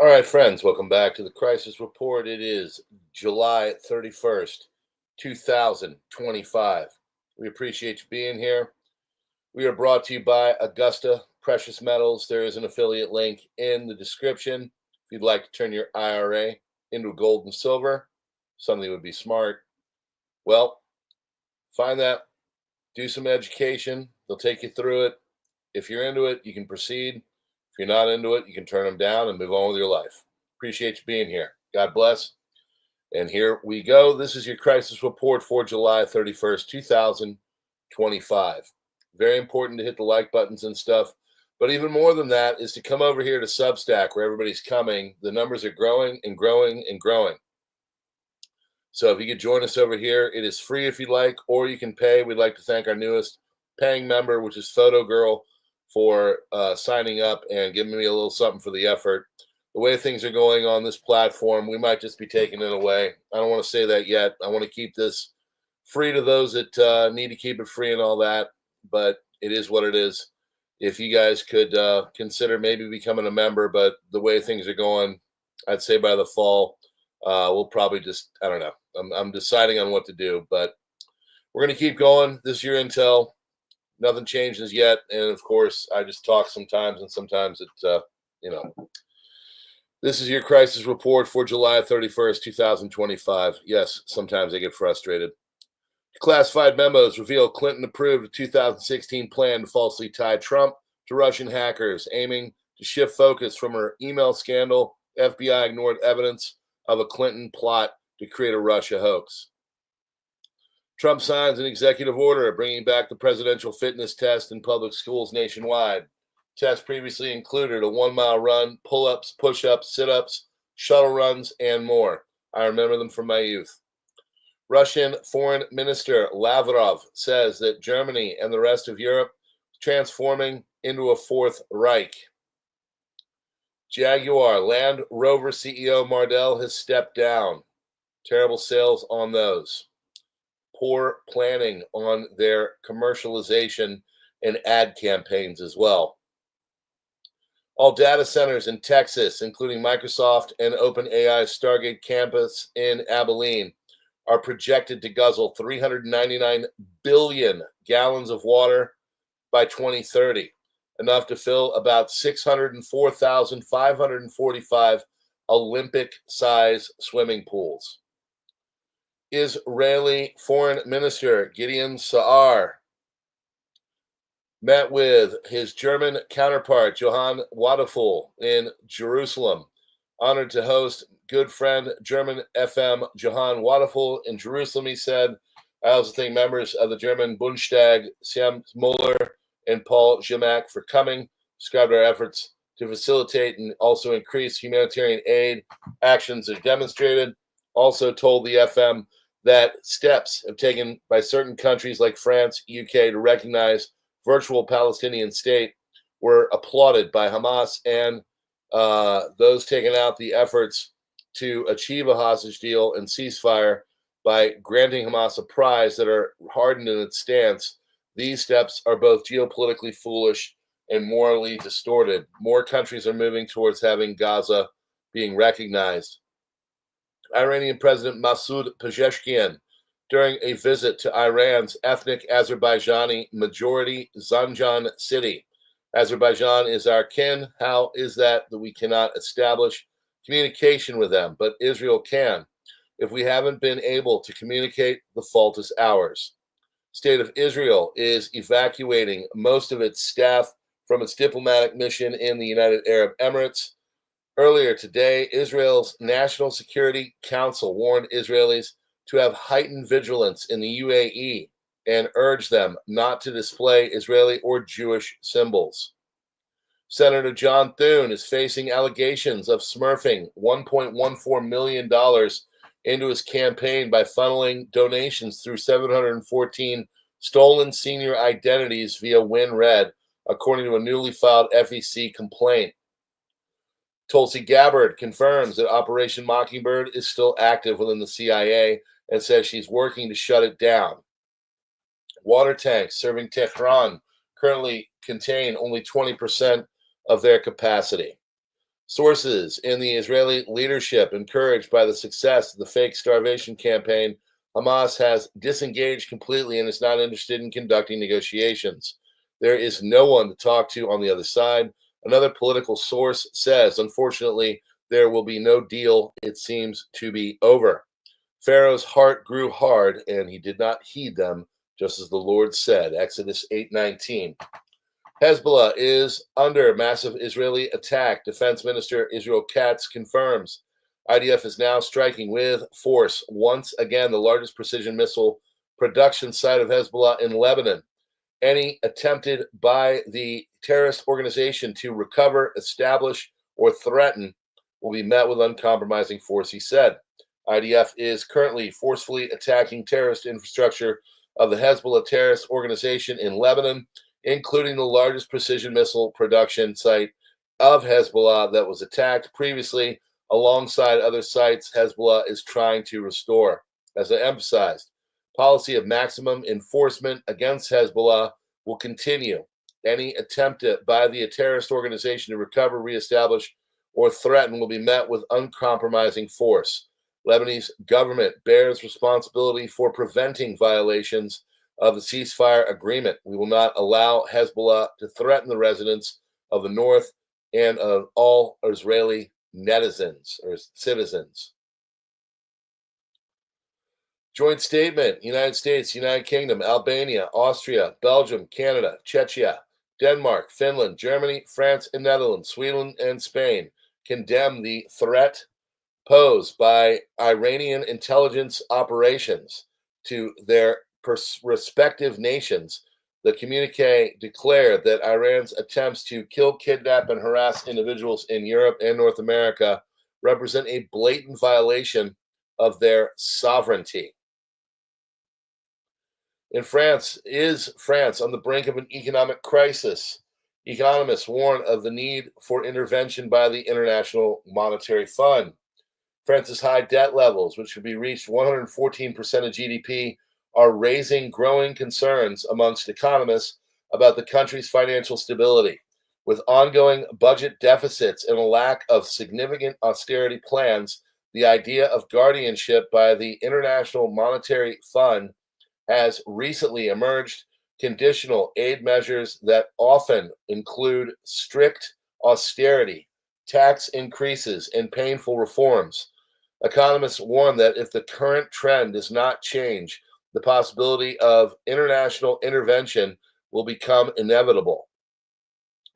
All right, friends, welcome back to the Crisis Report. It is July 31st, 2025. We appreciate you being here. We are brought to you by Augusta Precious Metals. There is an affiliate link in the description. If you'd like to turn your IRA into gold and silver, something that would be smart, well, find that, do some education. They'll take you through it. If you're into it, you can proceed. If you're not into it, you can turn them down and move on with your life. Appreciate you being here. God bless. And here we go. This is your Crisis Report for July 31st, 2025. Very important to hit the like buttons and stuff. But even more than that is to come over here to Substack where everybody's coming. The numbers are growing and growing and growing. So if you could join us over here, it is free if you'd like, or you can pay. We'd like to thank our newest paying member, which is Photo Girl, for signing up and giving me a little something for the effort. The way things are going on this platform, we might just be taking it away. I don't want to say that yet. I want to keep this free to those that need to keep it free and all that, but it is what it is. If you guys could consider maybe becoming a member, but the way things are going, I'd say by the fall, we'll probably just, I don't know. I'm deciding on what to do, but we're going to keep going. This is your intel. Nothing changes yet, and of course, I just talk sometimes, and sometimes it, This is your Crisis Report for July 31st, 2025. Yes, sometimes I get frustrated. Classified memos reveal Clinton approved a 2016 plan to falsely tie Trump to Russian hackers, aiming to shift focus from her email scandal. FBI ignored evidence of a Clinton plot to create a Russia hoax. Trump signs an executive order bringing back the presidential fitness test in public schools nationwide. Test previously included a 1-mile run, pull-ups, push-ups, sit-ups, shuttle runs, and more. I remember them from my youth. Russian Foreign Minister Lavrov says that Germany and the rest of Europe transforming into a Fourth Reich. Jaguar Land Rover CEO Mardell has stepped down. Terrible sales on those. Poor planning on their commercialization and ad campaigns as well. All data centers in Texas, including Microsoft and OpenAI's Stargate campus in Abilene, are projected to guzzle 399 billion gallons of water by 2030, enough to fill about 604,545 Olympic-size swimming pools. Israeli Foreign Minister Gideon Sa'ar met with his German counterpart Johann Wadafel in Jerusalem. Honored to host good friend German FM Johann Wadafel in Jerusalem, he said. I also thank members of the German Bundestag, Sam Muller and Paul Zimak, for coming, described our efforts to facilitate and also increase humanitarian aid actions are demonstrated. Also told the FM that steps have taken by certain countries like France, UK to recognize virtual Palestinian state were applauded by Hamas and those taking out the efforts to achieve a hostage deal and ceasefire by granting Hamas a prize that are hardened in its stance. These steps are both geopolitically foolish and morally distorted. More countries are moving towards having Gaza being recognized. Iranian President Masoud Pezeshkian, during a visit to Iran's ethnic Azerbaijani majority Zanjan city. Azerbaijan is our kin. How is that we cannot establish communication with them, but Israel can? If we haven't been able to communicate, the fault is ours. State of Israel is evacuating most of its staff from its diplomatic mission in the United Arab Emirates. Earlier today, Israel's National Security Council warned Israelis to have heightened vigilance in the UAE and urged them not to display Israeli or Jewish symbols. Senator John Thune is facing allegations of smurfing $1.14 million into his campaign by funneling donations through 714 stolen senior identities via WinRed, according to a newly filed FEC complaint. Tulsi Gabbard confirms that Operation Mockingbird is still active within the CIA and says she's working to shut it down. Water tanks serving Tehran currently contain only 20% of their capacity. Sources in the Israeli leadership, encouraged by the success of the fake starvation campaign, Hamas has disengaged completely and is not interested in conducting negotiations. There is no one to talk to on the other side. Another political source says, unfortunately, there will be no deal. It seems to be over. Pharaoh's heart grew hard, and he did not heed them, just as the Lord said. Exodus 8:19. Hezbollah is under massive Israeli attack. Defense Minister Israel Katz confirms. IDF is now striking with force once again the largest precision missile production site of Hezbollah in Lebanon. Any attempted by the terrorist organization to recover, establish, or threaten will be met with uncompromising force, he said. IDF is currently forcefully attacking terrorist infrastructure of the Hezbollah terrorist organization in Lebanon, including the largest precision missile production site of Hezbollah that was attacked previously, alongside other sites Hezbollah is trying to restore. As I emphasized, policy of maximum enforcement against Hezbollah will continue. Any attempt by the terrorist organization to recover, reestablish, or threaten will be met with uncompromising force. Lebanese government bears responsibility for preventing violations of the ceasefire agreement. We will not allow Hezbollah to threaten the residents of the north and of all Israeli netizens or citizens. Joint statement: United States, United Kingdom, Albania, Austria, Belgium, Canada, Czechia, Denmark, Finland, Germany, France, and Netherlands, Sweden, and Spain condemn the threat posed by Iranian intelligence operations to their respective nations. The communique declared that Iran's attempts to kill, kidnap, and harass individuals in Europe and North America represent a blatant violation of their sovereignty. In France, is France on the brink of an economic crisis? Economists warn of the need for intervention by the International Monetary Fund. France's high debt levels, which should be reached 114% of GDP, are raising growing concerns amongst economists about the country's financial stability. With ongoing budget deficits and a lack of significant austerity plans, the idea of guardianship by the International Monetary Fund has recently emerged. Conditional aid measures that often include strict austerity, tax increases, and painful reforms. Economists warn that if the current trend does not change, the possibility of international intervention will become inevitable.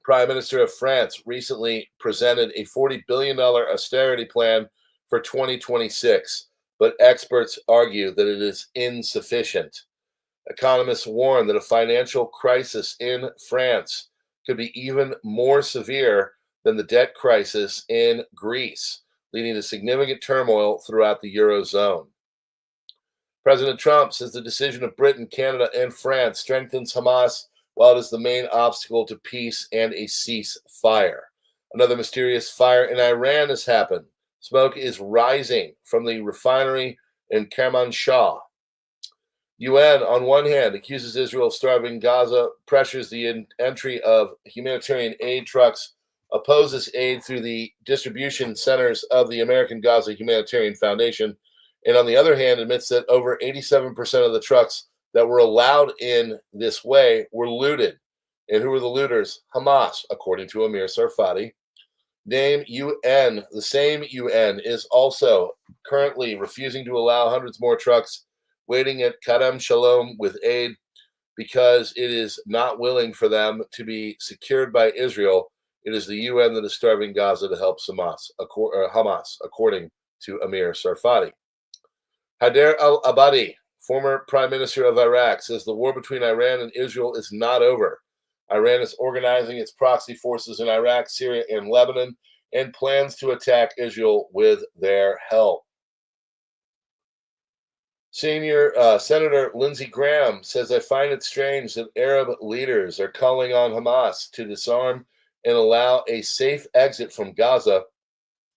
Prime Minister of France recently presented a $40 billion austerity plan for 2026, but experts argue that it is insufficient. Economists warn that a financial crisis in France could be even more severe than the debt crisis in Greece, leading to significant turmoil throughout the Eurozone. President Trump says the decision of Britain, Canada, and France strengthens Hamas while it is the main obstacle to peace and a ceasefire. Another mysterious fire in Iran has happened. Smoke is rising from the refinery in Kermanshah. UN, on one hand, accuses Israel of starving Gaza, pressures the entry of humanitarian aid trucks, opposes aid through the distribution centers of the American Gaza Humanitarian Foundation, and on the other hand, admits that over 87% of the trucks that were allowed in this way were looted. And who were the looters? Hamas, according to Amir Sarfati. The same UN is also currently refusing to allow hundreds more trucks waiting at Karem Shalom with aid because it is not willing for them to be secured by Israel. It is the UN that is starving Gaza to help Hamas, according to Amir Sarfati. Haider al-Abadi, former prime minister of Iraq, says the war between Iran and Israel is not over. Iran is organizing its proxy forces in Iraq, Syria, and Lebanon, and plans to attack Israel with their help. Senior Senator Lindsey Graham says, I find it strange that Arab leaders are calling on Hamas to disarm and allow a safe exit from Gaza,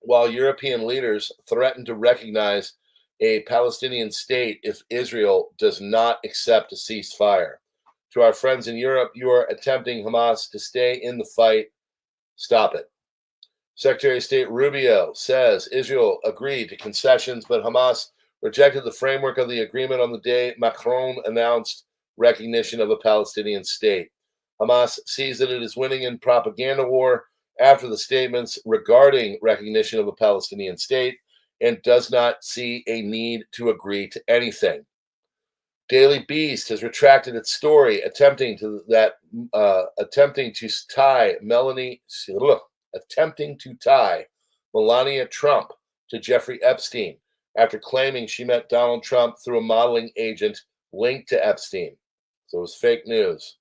while European leaders threaten to recognize a Palestinian state if Israel does not accept a ceasefire. To our friends in Europe, you are attempting Hamas to stay in the fight. Stop it. Secretary of State Rubio says Israel agreed to concessions, but Hamas rejected the framework of the agreement on the day Macron announced recognition of a Palestinian state. Hamas sees that it is winning in propaganda war after the statements regarding recognition of a Palestinian state and does not see a need to agree to anything. Daily Beast has retracted its story, attempting to tie Melania Trump to Jeffrey Epstein after claiming she met Donald Trump through a modeling agent linked to Epstein. So it was fake news.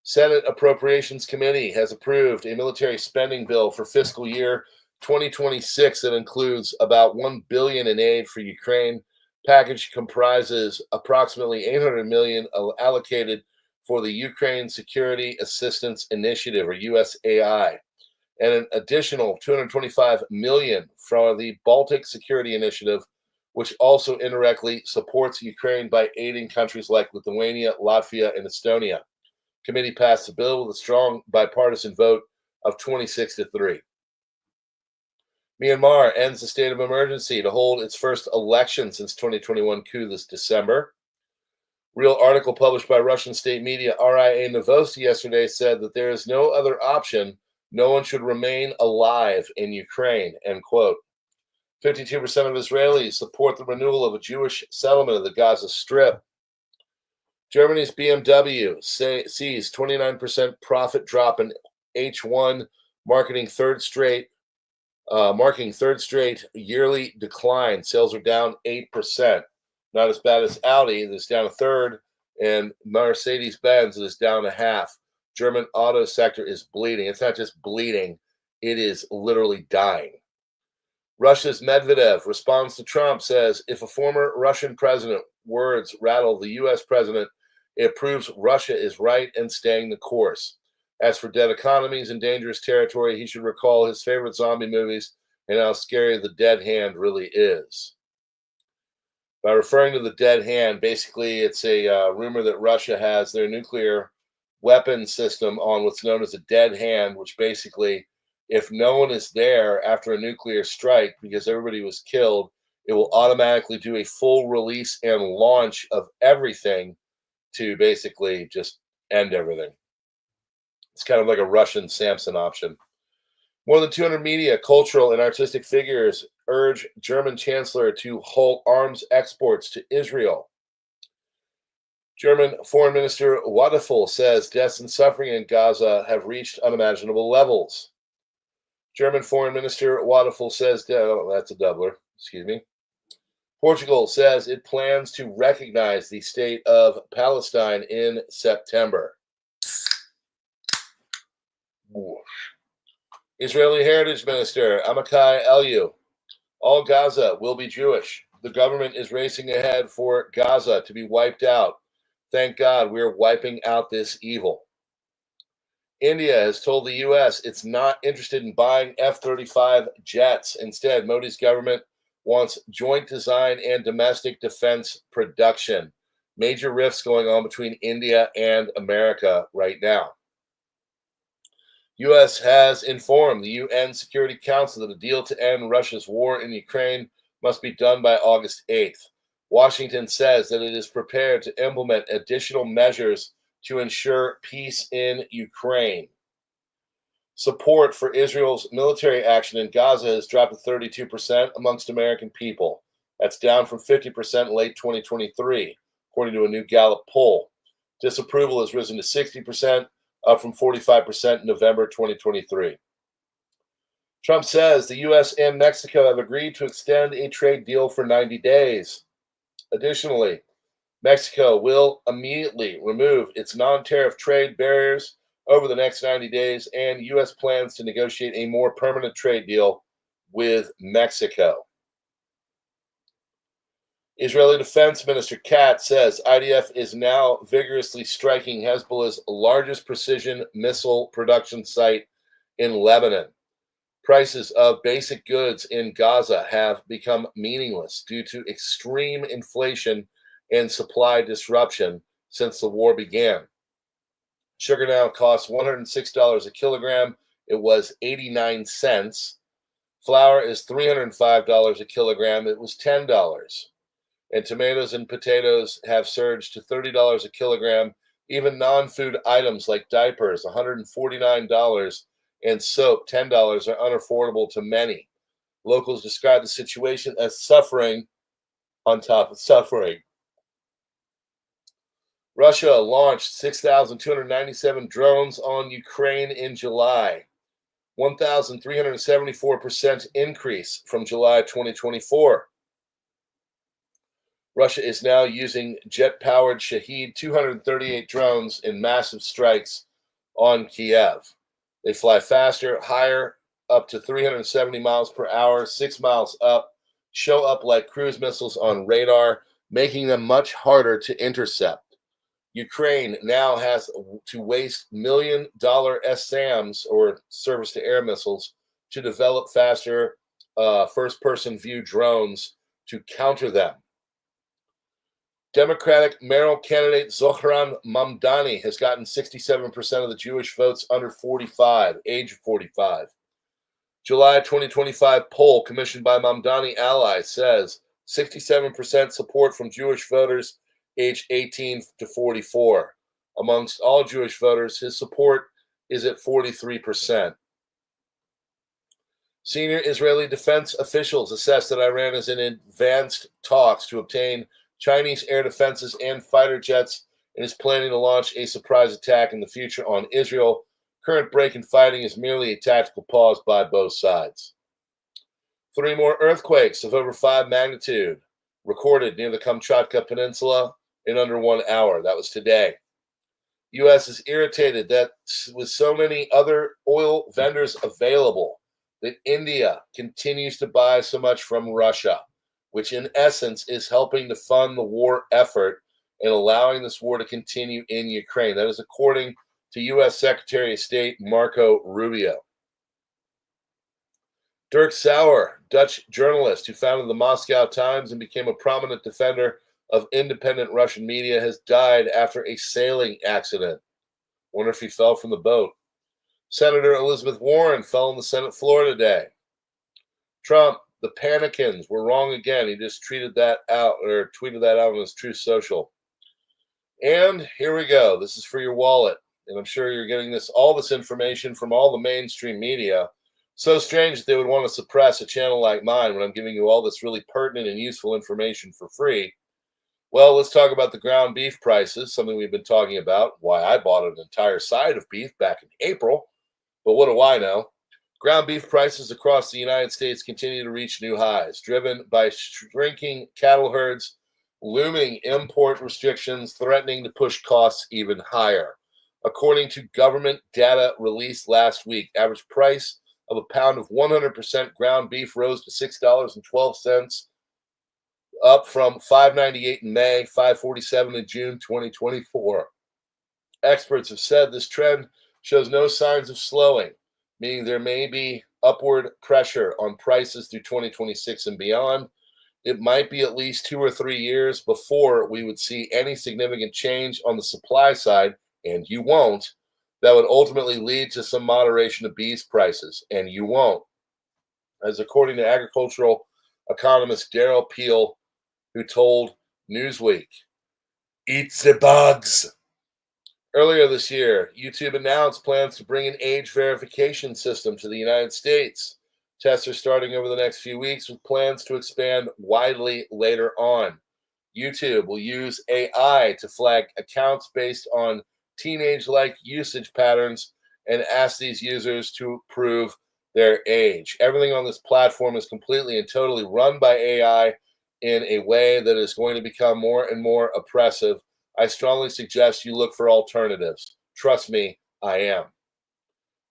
Senate Appropriations Committee has approved a military spending bill for fiscal year 2026 that includes about $1 billion in aid for Ukraine. Package comprises approximately $800 million allocated for the Ukraine Security Assistance Initiative, or USAI, and an additional $225 million from the Baltic Security Initiative, which also indirectly supports Ukraine by aiding countries like Lithuania, Latvia, and Estonia. Committee passed the bill with a strong bipartisan vote of 26-3. Myanmar ends the state of emergency to hold its first election since 2021 coup this December. Real article published by Russian state media RIA Novosti yesterday said that there is no other option. No one should remain alive in Ukraine, end quote. 52% of Israelis support the renewal of a Jewish settlement of the Gaza Strip. Germany's BMW sees 29% profit drop in H1, marking third straight yearly decline. Sales are down 8%. Not as bad as Audi, that's down a third, and Mercedes-Benz is down a half. German auto sector is bleeding. It's not just bleeding, it is literally dying. Russia's Medvedev responds to Trump, says, if a former Russian president words rattle the U.S. president, it proves Russia is right and staying the course. As for dead economies and dangerous territory, he should recall his favorite zombie movies and how scary the dead hand really is. By referring to the dead hand, basically it's a rumor that Russia has their nuclear weapon system on what's known as a dead hand, which basically, if no one is there after a nuclear strike because everybody was killed, it will automatically do a full release and launch of everything to basically just end everything. It's kind of like a Russian Samson option. More than 200 media, cultural, and artistic figures urge German Chancellor to halt arms exports to Israel. German Foreign Minister Wadafel says deaths and suffering in Gaza have reached unimaginable levels. German Foreign Minister Wadafel says, that's a doubler, excuse me. Portugal says it plans to recognize the state of Palestine in September. Israeli Heritage Minister Amichai Eliu. All Gaza will be Jewish. The government is racing ahead for Gaza to be wiped out. Thank God we're wiping out this evil. India has told the U.S. it's not interested in buying F-35 jets. Instead, Modi's government wants joint design and domestic defense production. Major rifts going on between India and America right now. U.S. has informed the UN Security Council that a deal to end Russia's war in Ukraine must be done by August 8th. Washington says that it is prepared to implement additional measures to ensure peace in Ukraine. Support for Israel's military action in Gaza has dropped to 32% amongst American people. That's down from 50% in late 2023, according to a new Gallup poll. Disapproval has risen to 60%, up from 45% in November 2023. Trump says the U.S. and Mexico have agreed to extend a trade deal for 90 days. Additionally, Mexico will immediately remove its non-tariff trade barriers over the next 90 days, and U.S. plans to negotiate a more permanent trade deal with Mexico. Israeli Defense Minister Katz says IDF is now vigorously striking Hezbollah's largest precision missile production site in Lebanon. Prices of basic goods in Gaza have become meaningless due to extreme inflation and supply disruption since the war began. Sugar now costs $106 a kilogram it was 89 cents. Flour is $305 a kilogram. It was $10. And tomatoes and potatoes have surged to $30 a kilogram. Even non-food items like diapers, $149, and soap, $10, are unaffordable to many. Locals describe the situation as suffering on top of suffering. Russia launched 6,297 drones on Ukraine in July, 1,374% increase from July 2024. Russia is now using jet-powered Shahed 238 drones in massive strikes on Kiev. They fly faster, higher, up to 370 miles per hour, 6 miles up, show up like cruise missiles on radar, making them much harder to intercept. Ukraine now has to waste $1 million SAMs, or surface-to-air missiles, to develop faster first-person view drones to counter them. Democratic mayoral candidate Zohran Mamdani has gotten 67% of the Jewish votes under 45, age 45. July 2025 poll commissioned by Mamdani Ally says 67% support from Jewish voters aged 18 to 44. Amongst all Jewish voters, his support is at 43%. Senior Israeli defense officials assess that Iran is in advanced talks to obtain Chinese air defenses and fighter jets and is planning to launch a surprise attack in the future on Israel. Current break in fighting is merely a tactical pause by both sides. 3 more earthquakes of over 5 magnitude recorded near the Kamchatka Peninsula in under 1 hour. That was today. U.S. is irritated that with so many other oil vendors available, that India continues to buy so much from Russia, which in essence is helping to fund the war effort and allowing this war to continue in Ukraine. That is according to U.S. Secretary of State Marco Rubio. Dirk Sauer, Dutch journalist who founded the Moscow Times and became a prominent defender of independent Russian media, has died after a sailing accident. Wonder if he fell from the boat. Senator Elizabeth Warren fell on the Senate floor today. Trump, the Panicans were wrong again. He just tweeted that out on his Truth Social. And here we go. This is for your wallet. And I'm sure you're getting all this information from all the mainstream media. So strange that they would want to suppress a channel like mine when I'm giving you all this really pertinent and useful information for free. Well, let's talk about the ground beef prices, something we've been talking about, why I bought an entire side of beef back in April. But what do I know? Ground beef prices across the United States continue to reach new highs, driven by shrinking cattle herds, looming import restrictions threatening to push costs even higher. According to government data released last week, average price of a pound of 100% ground beef rose to $6.12, up from $5.98 in May, $5.47 in June 2024. Experts have said this trend shows no signs of slowing, meaning there may be upward pressure on prices through 2026 and beyond. It might be at least 2 or 3 years before we would see any significant change on the supply side, and you won't, that would ultimately lead to some moderation of beef prices, and you won't. As according to agricultural economist Darrell Peel, who told Newsweek, "Eat the bugs." Earlier this year, YouTube announced plans to bring an age verification system to the United States. Tests are starting over the next few weeks with plans to expand widely later on. YouTube will use AI to flag accounts based on teenage-like usage patterns and ask these users to prove their age. Everything on this platform is completely and totally run by AI in a way that is going to become more and more oppressive. I strongly suggest you look for alternatives. Trust me, I am.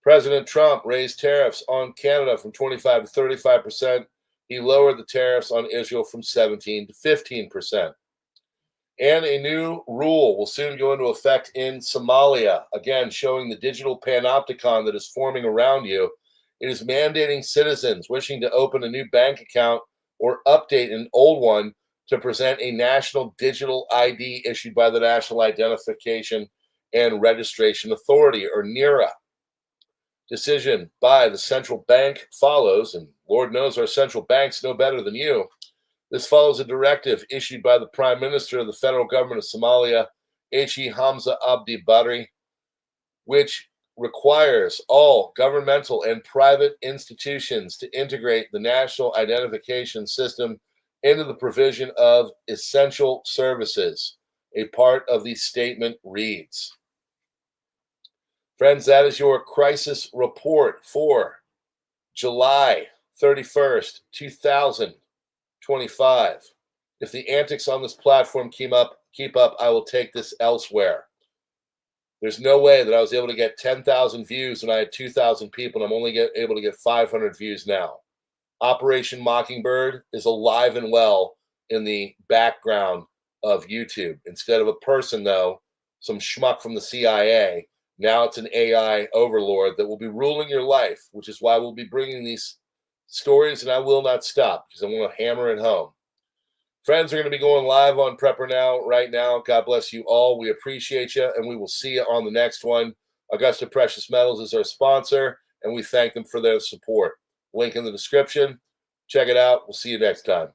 President Trump raised tariffs on Canada from 25 to 35%. He lowered the tariffs on Israel from 17 to 15%. And a new rule will soon go into effect in Somalia, again, showing the digital panopticon that is forming around you. It is mandating citizens wishing to open a new bank account or update an old one to present a national digital ID issued by the National Identification and Registration Authority, or NIRA. decision by the central bank follows, and Lord knows our central banks know better than you. This follows a directive issued by the Prime Minister of the federal government of Somalia, H.E. Hamza Abdi Barre, which requires all governmental and private institutions to integrate the national identification system into the provision of essential services. A part of the statement reads, friends, that is your crisis report for July 31st, 2025. If the antics on this platform keep up, I will take this elsewhere. There's no way that I was able to get 10,000 views when I had 2,000 people, and I'm only able to get 500 views now. Operation Mockingbird is alive and well in the background of YouTube. Instead of a person, though, some schmuck from the CIA, now it's an AI overlord that will be ruling your life, which is why we'll be bringing these stories, and I will not stop because I want to hammer it home. Friends, are going to be going live on PrepperNow right now. God bless you all. We appreciate you, and we will see you on the next one. Augusta Precious Metals is our sponsor, and we thank them for their support. Link in the description. Check it out. We'll see you next time.